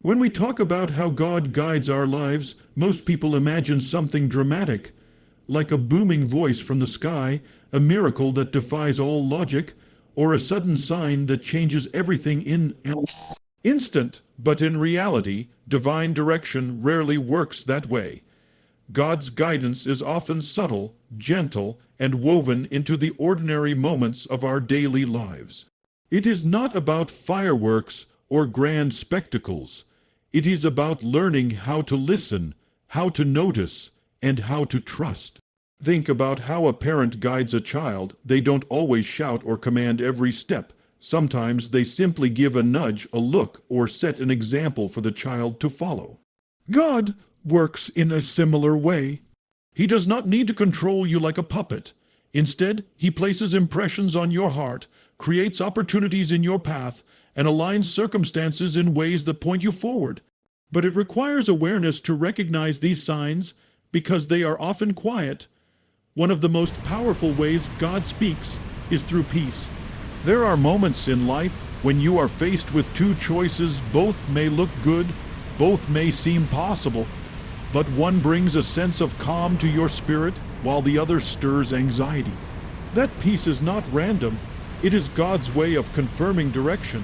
When we talk about how God guides our lives, most people imagine something dramatic, like a booming voice from the sky, a miracle that defies all logic, or a sudden sign that changes everything in an instant. But in reality, divine direction rarely works that way. God's guidance is often subtle, gentle, and woven into the ordinary moments of our daily lives. It is not about fireworks or grand spectacles. It is about learning how to listen, how to notice, and how to trust. Think about how a parent guides a child. They don't always shout or command every step. Sometimes they simply give a nudge, a look, or set an example for the child to follow. God works in a similar way. He does not need to control you like a puppet. Instead, he places impressions on your heart, creates opportunities in your path, and aligns circumstances in ways that point you forward. But it requires awareness to recognize these signs because they are often quiet. One of the most powerful ways God speaks is through peace. There are moments in life when you are faced with two choices. Both may look good, both may seem possible, but one brings a sense of calm to your spirit while the other stirs anxiety. That peace is not random. It is God's way of confirming direction.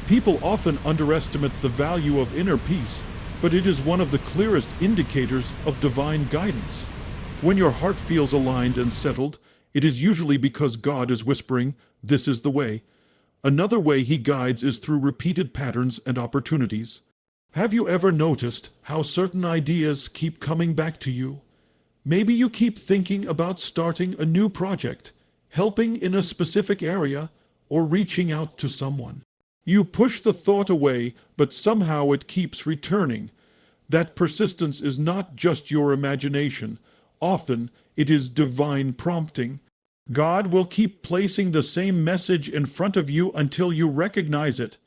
People often underestimate the value of inner peace, but it is one of the clearest indicators of divine guidance. When your heart feels aligned and settled, it is usually because God is whispering, "This is the way." Another way he guides is through repeated patterns and opportunities. Have you ever noticed how certain ideas keep coming back to you? Maybe you keep thinking about starting a new project, helping in a specific area, or reaching out to someone. You push the thought away, but somehow it keeps returning. That persistence is not just your imagination. Often, it is divine prompting. God will keep placing the same message in front of you until you recognize it.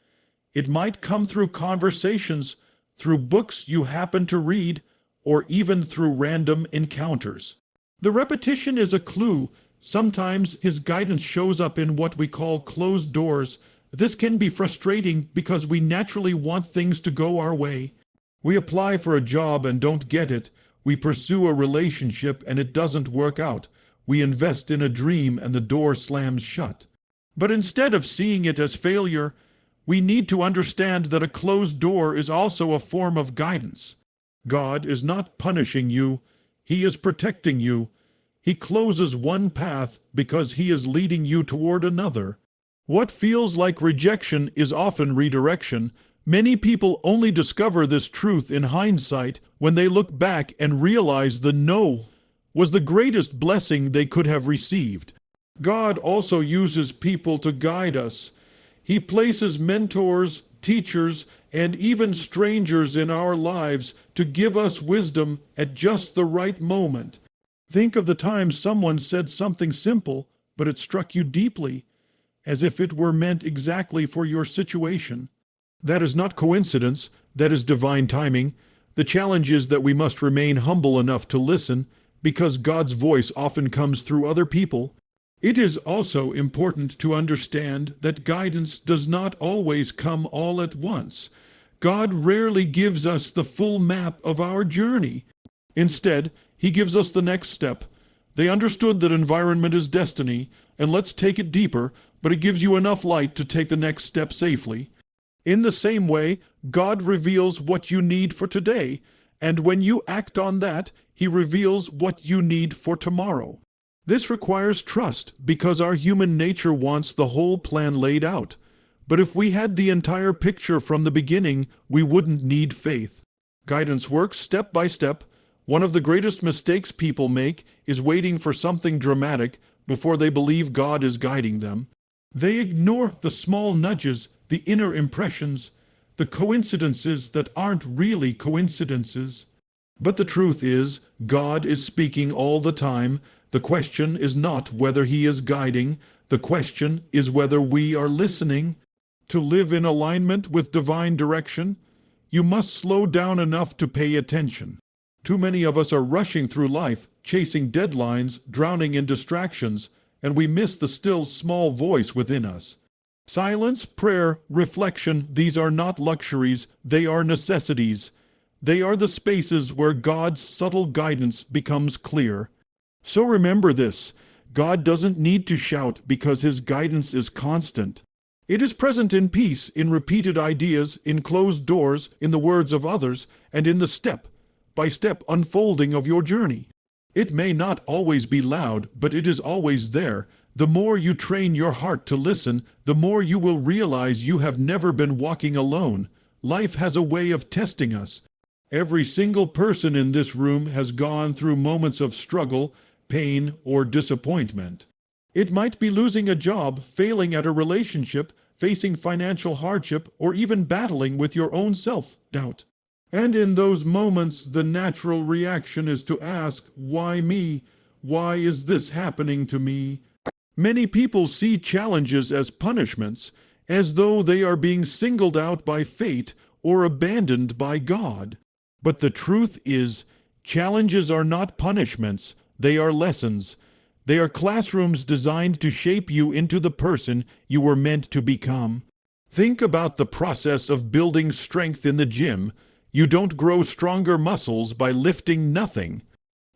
It might come through conversations, through books you happen to read, or even through random encounters. The repetition is a clue. Sometimes his guidance shows up in what we call closed doors. This can be frustrating because we naturally want things to go our way. We apply for a job and don't get it. We pursue a relationship and it doesn't work out. We invest in a dream and the door slams shut. But instead of seeing it as failure, we need to understand that a closed door is also a form of guidance. God is not punishing you. He is protecting you. He closes one path because he is leading you toward another. What feels like rejection is often redirection. Many people only discover this truth in hindsight when they look back and realize the no was the greatest blessing they could have received. God also uses people to guide us. He places mentors, teachers, and even strangers in our lives to give us wisdom at just the right moment. Think of the time someone said something simple, but it struck you deeply, as if it were meant exactly for your situation. That is not coincidence, that is divine timing. The challenge is that we must remain humble enough to listen, because God's voice often comes through other people. It is also important to understand that guidance does not always come all at once. God rarely gives us the full map of our journey. Instead, he gives us the next step. They understood that environment is destiny, and let's take it deeper, but it gives you enough light to take the next step safely. In the same way, God reveals what you need for today, and when you act on that, he reveals what you need for tomorrow. This requires trust, because our human nature wants the whole plan laid out. But if we had the entire picture from the beginning, we wouldn't need faith. Guidance works step by step. One of the greatest mistakes people make is waiting for something dramatic before they believe God is guiding them. They ignore the small nudges, the inner impressions, the coincidences that aren't really coincidences. But the truth is, God is speaking all the time. The question is not whether he is guiding. The question is whether we are listening. To live in alignment with divine direction, you must slow down enough to pay attention. Too many of us are rushing through life, chasing deadlines, drowning in distractions, and we miss the still small voice within us. Silence, prayer, reflection, these are not luxuries, they are necessities. They are the spaces where God's subtle guidance becomes clear. So remember this, God doesn't need to shout because His guidance is constant. It is present in peace, in repeated ideas, in closed doors, in the words of others, and in the step-by-step unfolding of your journey. It may not always be loud, but it is always there. The more you train your heart to listen, the more you will realize you have never been walking alone. Life has a way of testing us. Every single person in this room has gone through moments of struggle, pain, or disappointment. It might be losing a job, failing at a relationship, facing financial hardship, or even battling with your own self-doubt. And in those moments, the natural reaction is to ask, why me? Why is this happening to me? Many people see challenges as punishments, as though they are being singled out by fate or abandoned by God. But the truth is, challenges are not punishments, they are lessons. They are classrooms designed to shape you into the person you were meant to become. Think about the process of building strength in the gym. You don't grow stronger muscles by lifting nothing.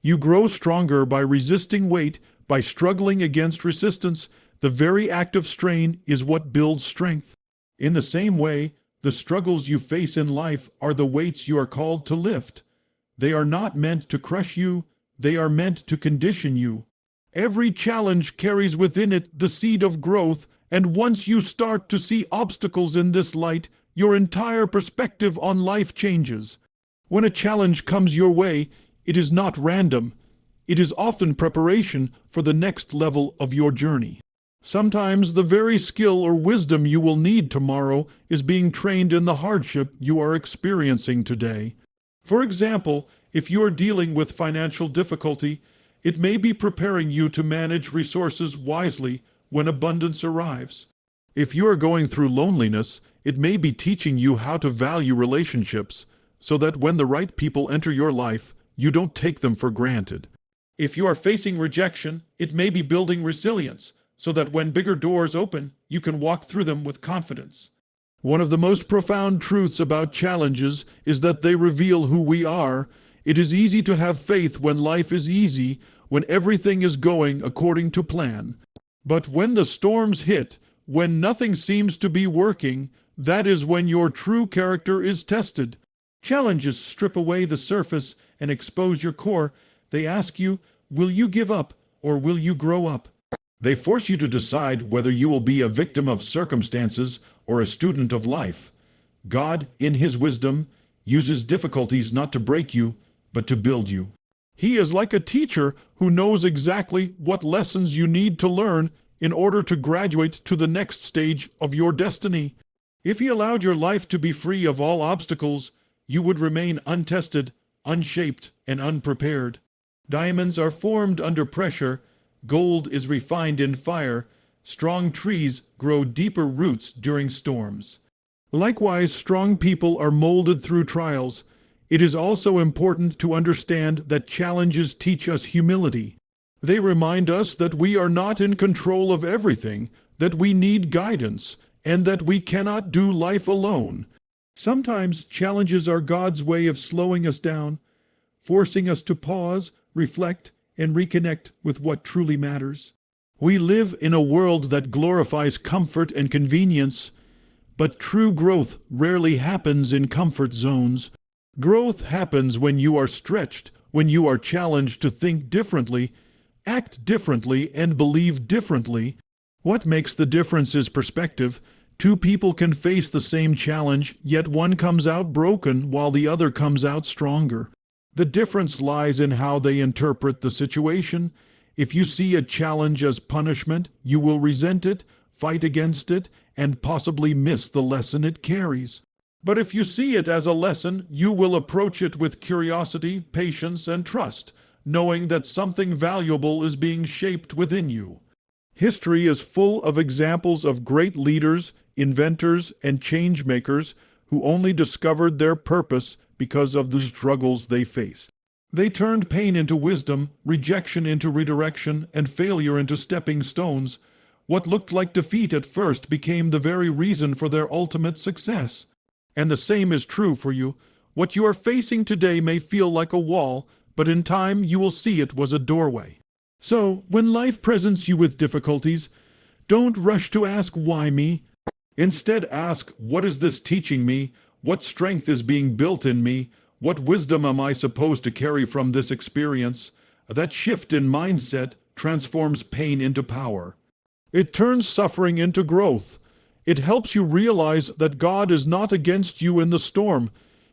You grow stronger by resisting weight, by struggling against resistance. The very act of strain is what builds strength. In the same way, the struggles you face in life are the weights you are called to lift. They are not meant to crush you, they are meant to condition you. Every challenge carries within it the seed of growth, and once you start to see obstacles in this light, your entire perspective on life changes. When a challenge comes your way, it is not random. It is often preparation for the next level of your journey. Sometimes the very skill or wisdom you will need tomorrow is being trained in the hardship you are experiencing today. For example, if you are dealing with financial difficulty, it may be preparing you to manage resources wisely when abundance arrives. If you are going through loneliness, it may be teaching you how to value relationships so that when the right people enter your life, you don't take them for granted. If you are facing rejection, it may be building resilience so that when bigger doors open, you can walk through them with confidence. One of the most profound truths about challenges is that they reveal who we are. It is easy to have faith when life is easy, when everything is going according to plan. But when the storms hit, when nothing seems to be working, that is when your true character is tested. Challenges strip away the surface and expose your core. They ask you, will you give up or will you grow up? They force you to decide whether you will be a victim of circumstances or a student of life. God, in His wisdom, uses difficulties not to break you, but to build you. He is like a teacher who knows exactly what lessons you need to learn in order to graduate to the next stage of your destiny. If He allowed your life to be free of all obstacles, you would remain untested, unshaped, and unprepared. Diamonds are formed under pressure, gold is refined in fire, strong trees grow deeper roots during storms. Likewise, strong people are molded through trials. It is also important to understand that challenges teach us humility. They remind us that we are not in control of everything, that we need guidance, and that we cannot do life alone. Sometimes challenges are God's way of slowing us down, forcing us to pause, reflect, and reconnect with what truly matters. We live in a world that glorifies comfort and convenience, but true growth rarely happens in comfort zones. Growth happens when you are stretched, when you are challenged to think differently, act differently, and believe differently. What makes the difference is perspective. Two people can face the same challenge, yet one comes out broken while the other comes out stronger. The difference lies in how they interpret the situation. If you see a challenge as punishment, you will resent it, fight against it, and possibly miss the lesson it carries. But if you see it as a lesson, you will approach it with curiosity, patience, and trust, knowing that something valuable is being shaped within you. History is full of examples of great leaders, inventors, and change-makers who only discovered their purpose because of the struggles they faced. They turned pain into wisdom, rejection into redirection, and failure into stepping stones. What looked like defeat at first became the very reason for their ultimate success. And the same is true for you. What you are facing today may feel like a wall, but in time you will see it was a doorway. So, when life presents you with difficulties, don't rush to ask why me. Instead ask, what is this teaching me? What strength is being built in me? What wisdom am I supposed to carry from this experience? That shift in mindset transforms pain into power. It turns suffering into growth. It helps you realize that God is not against you in the storm.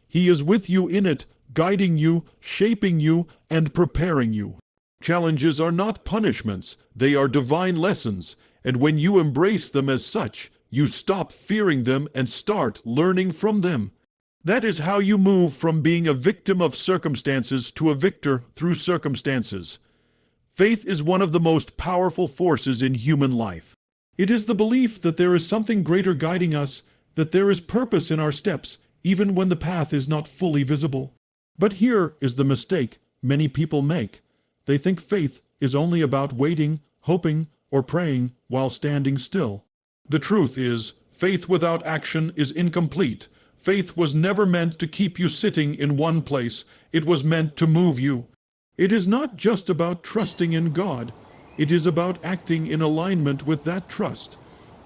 He is with you in it, guiding you, shaping you, and preparing you. Challenges are not punishments, they are divine lessons, and when you embrace them as such, you stop fearing them and start learning from them. That is how you move from being a victim of circumstances to a victor through circumstances. Faith is one of the most powerful forces in human life. It is the belief that there is something greater guiding us, that there is purpose in our steps, even when the path is not fully visible. But here is the mistake many people make. They think faith is only about waiting, hoping, or praying while standing still. The truth is, faith without action is incomplete. Faith was never meant to keep you sitting in one place. It was meant to move you. It is not just about trusting in God. It is about acting in alignment with that trust.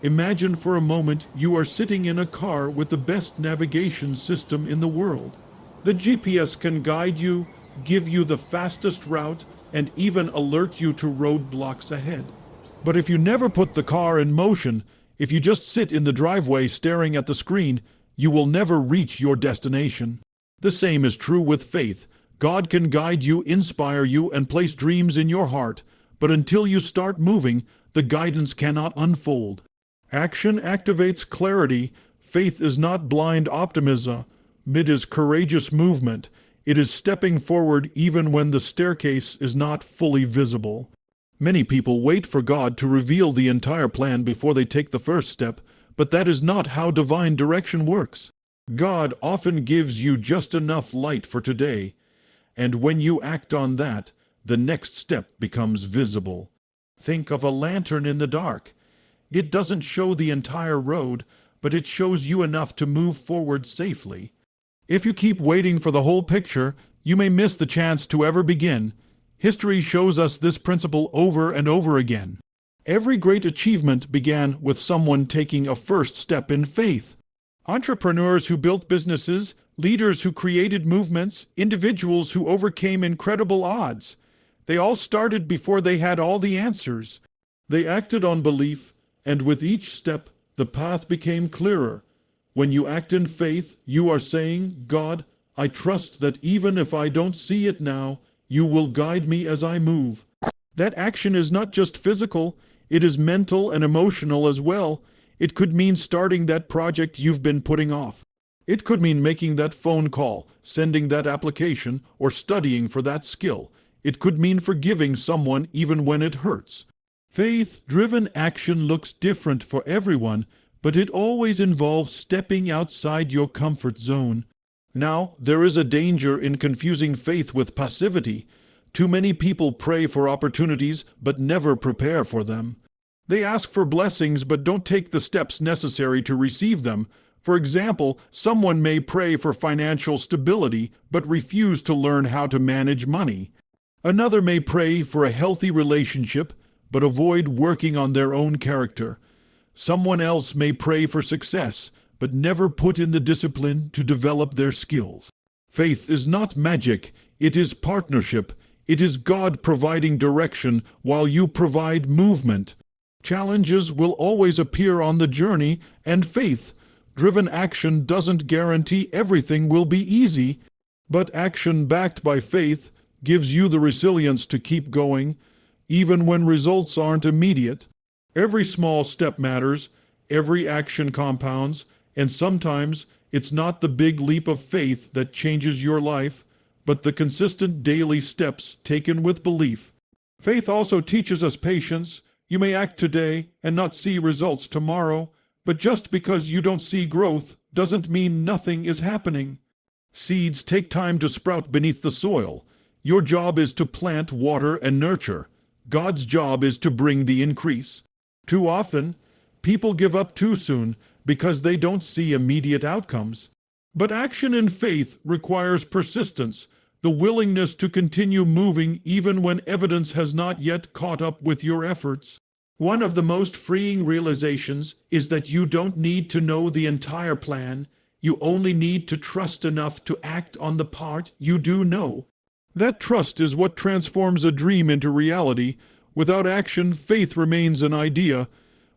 Imagine for a moment you are sitting in a car with the best navigation system in the world. The GPS can guide you, give you the fastest route, and even alert you to roadblocks ahead. But if you never put the car in motion, if you just sit in the driveway staring at the screen, you will never reach your destination. The same is true with faith. God can guide you, inspire you, and place dreams in your heart, but until you start moving, the guidance cannot unfold. Action activates clarity. Faith is not blind optimism. It is courageous movement. It is stepping forward even when the staircase is not fully visible. Many people wait for God to reveal the entire plan before they take the first step, but that is not how divine direction works. God often gives you just enough light for today, and when you act on that, the next step becomes visible. Think of a lantern in the dark. It doesn't show the entire road, but it shows you enough to move forward safely. If you keep waiting for the whole picture, you may miss the chance to ever begin. History shows us this principle over and over again. Every great achievement began with someone taking a first step in faith. Entrepreneurs who built businesses, leaders who created movements, individuals who overcame incredible odds. They all started before they had all the answers. They acted on belief, and with each step, the path became clearer. When you act in faith, you are saying, God, I trust that even if I don't see it now, you will guide me as I move. That action is not just physical, it is mental and emotional as well. It could mean starting that project you've been putting off. It could mean making that phone call, sending that application, or studying for that skill. It could mean forgiving someone even when it hurts. Faith-driven action looks different for everyone, but it always involves stepping outside your comfort zone. Now, there is a danger in confusing faith with passivity. Too many people pray for opportunities but never prepare for them. They ask for blessings but don't take the steps necessary to receive them. For example, someone may pray for financial stability but refuse to learn how to manage money. Another may pray for a healthy relationship but avoid working on their own character. Someone else may pray for success but never put in the discipline to develop their skills. Faith is not magic, it is partnership. It is God providing direction while you provide movement. Challenges will always appear on the journey, and faith-driven action doesn't guarantee everything will be easy, but action backed by faith gives you the resilience to keep going, even when results aren't immediate. Every small step matters, every action compounds, and sometimes it's not the big leap of faith that changes your life, but the consistent daily steps taken with belief. Faith also teaches us patience. You may act today and not see results tomorrow, but just because you don't see growth doesn't mean nothing is happening. Seeds take time to sprout beneath the soil. Your job is to plant, water, and nurture. God's job is to bring the increase. Too often, people give up too soon because they don't see immediate outcomes. But action in faith requires persistence, the willingness to continue moving even when evidence has not yet caught up with your efforts. One of the most freeing realizations is that you don't need to know the entire plan. You only need to trust enough to act on the part you do know. That trust is what transforms a dream into reality. Without action, faith remains an idea.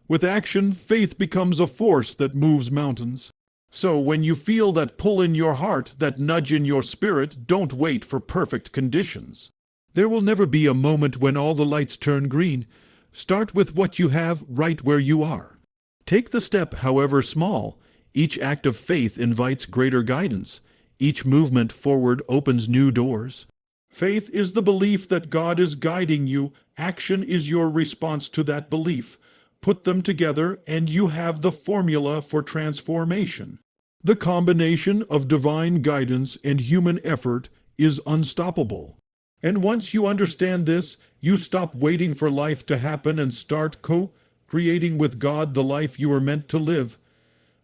With action, faith becomes a force that moves mountains. So when you feel that pull in your heart, that nudge in your spirit, don't wait for perfect conditions. There will never be a moment when all the lights turn green. Start with what you have right where you are. Take the step, however small. Each act of faith invites greater guidance. Each movement forward opens new doors. Faith is the belief that God is guiding you. Action is your response to that belief. Put them together and you have the formula for transformation. The combination of divine guidance and human effort is unstoppable. And once you understand this, you stop waiting for life to happen and start co-creating with God the life you are meant to live.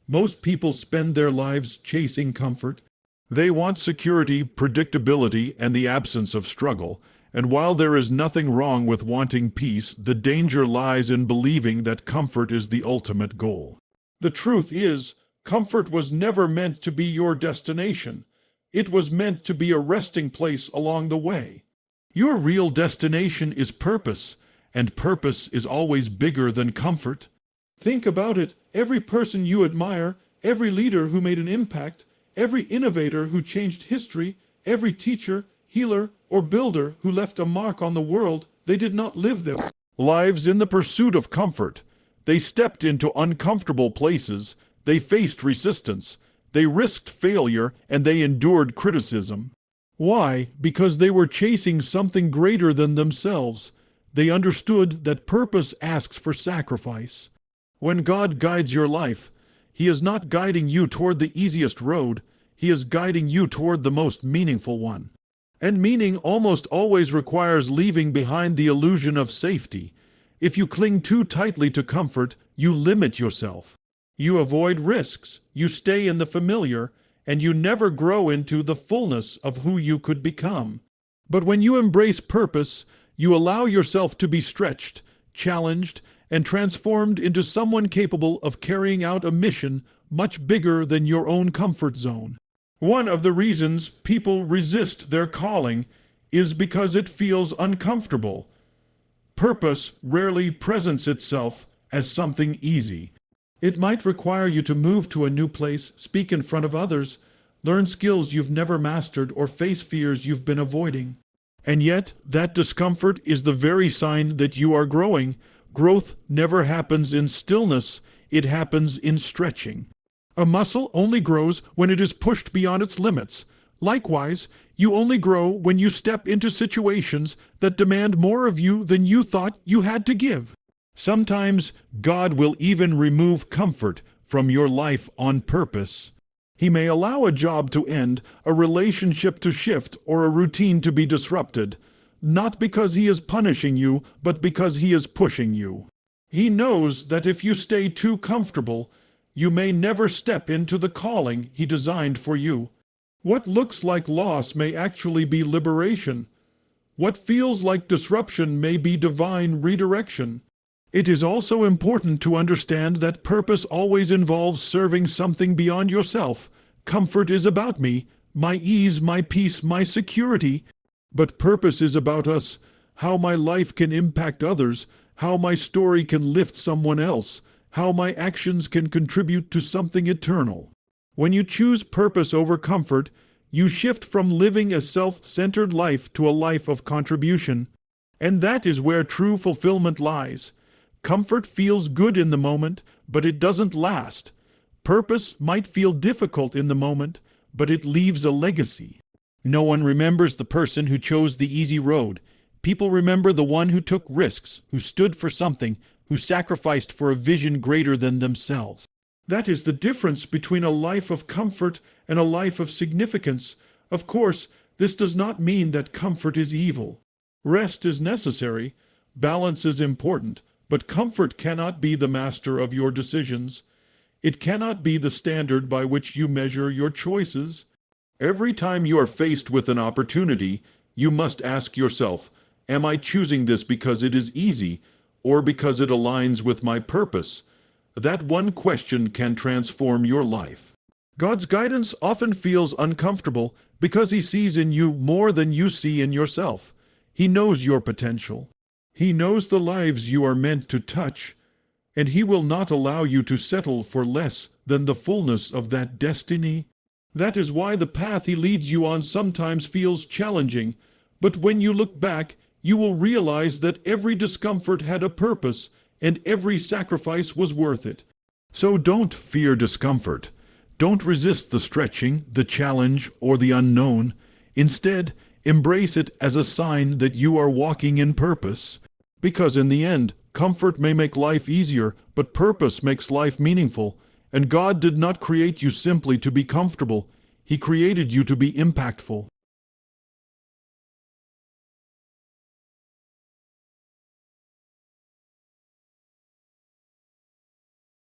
Most people spend their lives chasing comfort. They want security, predictability, and the absence of struggle. And while there is nothing wrong with wanting peace, the danger lies in believing that comfort is the ultimate goal. The truth is, comfort was never meant to be your destination. It was meant to be a resting place along the way. Your real destination is purpose, and purpose is always bigger than comfort. Think about it. Every person you admire, every leader who made an impact, every innovator who changed history, every teacher, healer, or builder who left a mark on the world, they did not live their lives in the pursuit of comfort. They stepped into uncomfortable places, they faced resistance, they risked failure, and they endured criticism. Why? Because they were chasing something greater than themselves. They understood that purpose asks for sacrifice. When God guides your life, He is not guiding you toward the easiest road. He is guiding you toward the most meaningful one. And meaning almost always requires leaving behind the illusion of safety. If you cling too tightly to comfort, you limit yourself. You avoid risks, you stay in the familiar, and you never grow into the fullness of who you could become. But when you embrace purpose, you allow yourself to be stretched, challenged, and transformed into someone capable of carrying out a mission much bigger than your own comfort zone. One of the reasons people resist their calling is because it feels uncomfortable. Purpose rarely presents itself as something easy. It might require you to move to a new place, speak in front of others, learn skills you've never mastered, or face fears you've been avoiding. And yet, that discomfort is the very sign that you are growing. Growth never happens in stillness, it happens in stretching. A muscle only grows when it is pushed beyond its limits. Likewise, you only grow when you step into situations that demand more of you than you thought you had to give. Sometimes God will even remove comfort from your life on purpose. He may allow a job to end, a relationship to shift, or a routine to be disrupted, not because He is punishing you, but because He is pushing you. He knows that if you stay too comfortable, you may never step into the calling He designed for you. What looks like loss may actually be liberation. What feels like disruption may be divine redirection. It is also important to understand that purpose always involves serving something beyond yourself. Comfort is about me, my ease, my peace, my security. But purpose is about us, how my life can impact others, how my story can lift someone else, how my actions can contribute to something eternal. When you choose purpose over comfort, you shift from living a self-centered life to a life of contribution. And that is where true fulfillment lies. Comfort feels good in the moment, but it doesn't last. Purpose might feel difficult in the moment, but it leaves a legacy. No one remembers the person who chose the easy road. People remember the one who took risks, who stood for something, who sacrificed for a vision greater than themselves. That is the difference between a life of comfort and a life of significance. Of course, this does not mean that comfort is evil. Rest is necessary, balance is important, But comfort cannot be the master of your decisions. It cannot be the standard by which you measure your choices. Every time you are faced with an opportunity, you must ask yourself, am I choosing this because it is easy or because it aligns with my purpose? That one question can transform your life. God's guidance often feels uncomfortable because He sees in you more than you see in yourself. He knows your potential. He knows the lives you are meant to touch, and He will not allow you to settle for less than the fullness of that destiny. That is why the path He leads you on sometimes feels challenging, but when you look back, you will realize that every discomfort had a purpose, and every sacrifice was worth it. So don't fear discomfort. Don't resist the stretching, the challenge, or the unknown. Instead, embrace it as a sign that you are walking in purpose. Because in the end, comfort may make life easier, but purpose makes life meaningful. And God did not create you simply to be comfortable. He created you to be impactful.